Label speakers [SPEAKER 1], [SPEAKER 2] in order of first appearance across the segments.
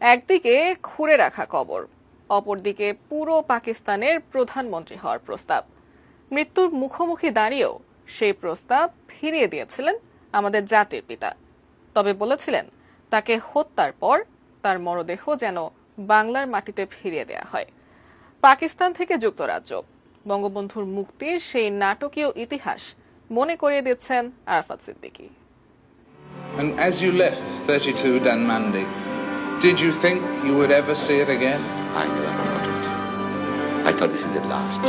[SPEAKER 1] একদিকে খুঁড়ে রাখা কবর, অপরদিকে পুরো পাকিস্তানের প্রধানমন্ত্রী হওয়ার প্রস্তাব। মৃত্যুর মুখোমুখি দাঁড়িয়েও সেই প্রস্তাব ফিরিয়ে দিয়েছিলেন আমাদের জাতির পিতা। তবে বলেছিলেন তাকে হত্যার পর তার মরদেহ যেন বাংলার মাটিতে ফিরিয়ে দেয়া হয়। পাকিস্তান থেকে যুক্তরাজ্য বঙ্গবন্ধুর মুক্তির সেই নাটকীয় ইতিহাস মনে করিয়ে দিচ্ছেন Arafat Siddiqui.
[SPEAKER 2] And as you left 32 Danmandi, did you think you would ever see it again?
[SPEAKER 3] I never thought it. I thought this is the last.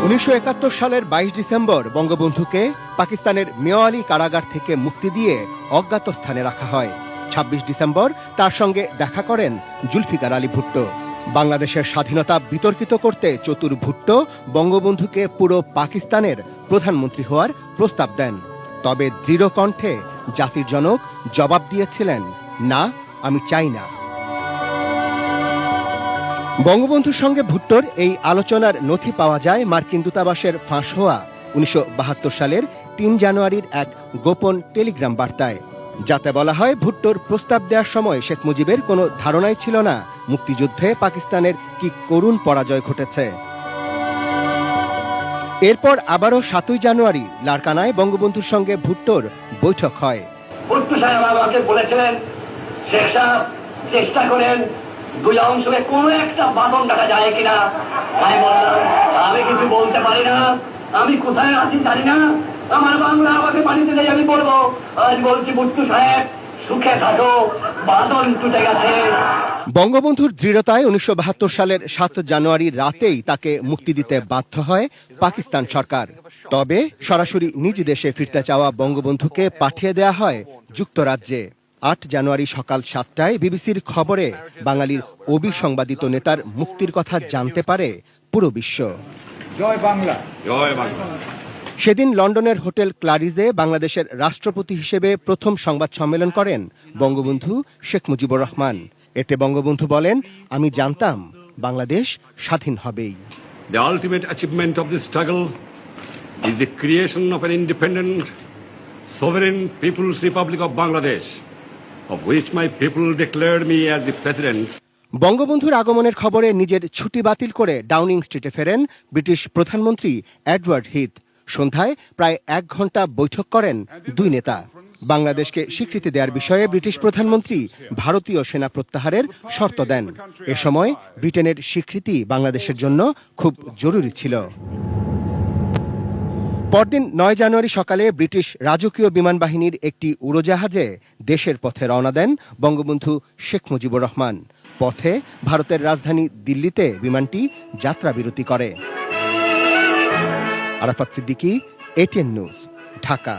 [SPEAKER 4] 1971 সালের 22 ডিসেম্বর বঙ্গবন্ধুকে পাকিস্তানের মেওয়ালি কারাগার থেকে মুক্তি দিয়ে অজ্ঞাত স্থানে রাখা হয়। 26 ডিসেম্বর তার সঙ্গে দেখা করেন জুলফিকার আলী ভুট্টো। বাংলাদেশের স্বাধীনতা বিতর্কিত করতে চতুর ভুট্টো বঙ্গবন্ধুকে পুরো পাকিস্তানের প্রধানমন্ত্রী হওয়ার প্রস্তাব দেন। তবে দৃঢ় কণ্ঠে জাতির জনক জবাব দিয়েছিলেন, না, আমি চাই না। বঙ্গবন্ধুর সঙ্গে ভুট্টোর এই আলোচনার নথি পাওয়া যায় মার্কিন দূতাবাসের ফাঁস হওয়া 1972 সালের 3 জানুয়ারির এক গোপন টেলিগ্রাম বার্তায়, যাতে বলা হয় ভুট্টোর প্রস্তাব দেওয়ার সময় শেখ মুজিবের কোনো ধারণাই ছিল না মুক্তিযুদ্ধে পাকিস্তানের কি করুণ পরাজয় ঘটেছে। এরপর আবারও 7 জানুয়ারি লারকানায় বঙ্গবন্ধুর সঙ্গে ভুট্টোর বৈঠক হয়।
[SPEAKER 5] ভুট্টো সাহেব আমাকে বলেছিলেন, শেখ সাহেব চেষ্টা করেন দুই অংশে কোনো একটা বাঁধন রাখা যায় কিনা। আমি বললাম, আমি কিছু বলতে পারি না, আমি কোথায় আছি জানি না, আমার বাংলা আমাকে পানিতে দেয় আমি বলবো। আজ বলছি ভুট্টো সাহেব সুখে থাকো, বাঁধন টুটে গেছে।
[SPEAKER 4] বঙ্গবন্ধুর দৃঢ়তায় 1972 সালের 7 জানুয়ারি রাতেই তাকে মুক্তি দিতে বাধ্য হয় পাকিস্তান সরকার। তবে সরাসরি নিজ দেশে ফিরতে চাওয়া বঙ্গবন্ধুকে পাঠিয়ে দেয়া হয় যুক্তরাজ্যে। 8 জানুয়ারি সকাল 7টায় বিবিসির খবরে বাঙালির অবিসংবাদিত নেতার মুক্তির কথা জানতে পারে পুরো বিশ্ব।
[SPEAKER 6] জয় বাংলা, জয় বাংলা।
[SPEAKER 4] সেদিন লন্ডনের হোটেল ক্লারিজে বাংলাদেশের রাষ্ট্রপতি হিসেবে প্রথম সংবাদ সম্মেলন করেন বঙ্গবন্ধু শেখ মুজিবুর রহমান। এতে বঙ্গবন্ধু বলেন, আমি জানতাম বাংলাদেশ স্বাধীন হবেই।
[SPEAKER 6] The ultimate achievement of this struggle is the creation of an independent, sovereign People's Republic of Bangladesh, of which my people declared me as the president.
[SPEAKER 4] বঙ্গবন্ধুর আগমনের খবরে নিজের ছুটি বাতিল করে ডাউনিং স্ট্রিটে ফেরেন ব্রিটিশ প্রধানমন্ত্রী এডওয়ার্ড হিথ। সন্ধ্যায় প্রায় 1 ঘন্টা বৈঠক করেন দুই নেতা। বাংলাদেশকে স্বীকৃতি দেওয়ার বিষয়ে ব্রিটিশ প্রধানমন্ত্রী ভারতীয় সেনা প্রত্যাহারের শর্ত দেন। এ সময় ব্রিটেনের স্বীকৃতি বাংলাদেশের জন্য খুব জরুরি ছিল। পরদিন 9 জানুয়ারি সকালে ব্রিটিশ রাজকীয় বিমান বাহিনীর একটি উড়োজাহাজে দেশের পথে রওনা দেন বঙ্গবন্ধু শেখ মুজিবুর রহমান। পথে ভারতের রাজধানী দিল্লিতে বিমানটি যাত্রা বিরতি করে। Arafat Siddiqui, ATN news, Dhaka.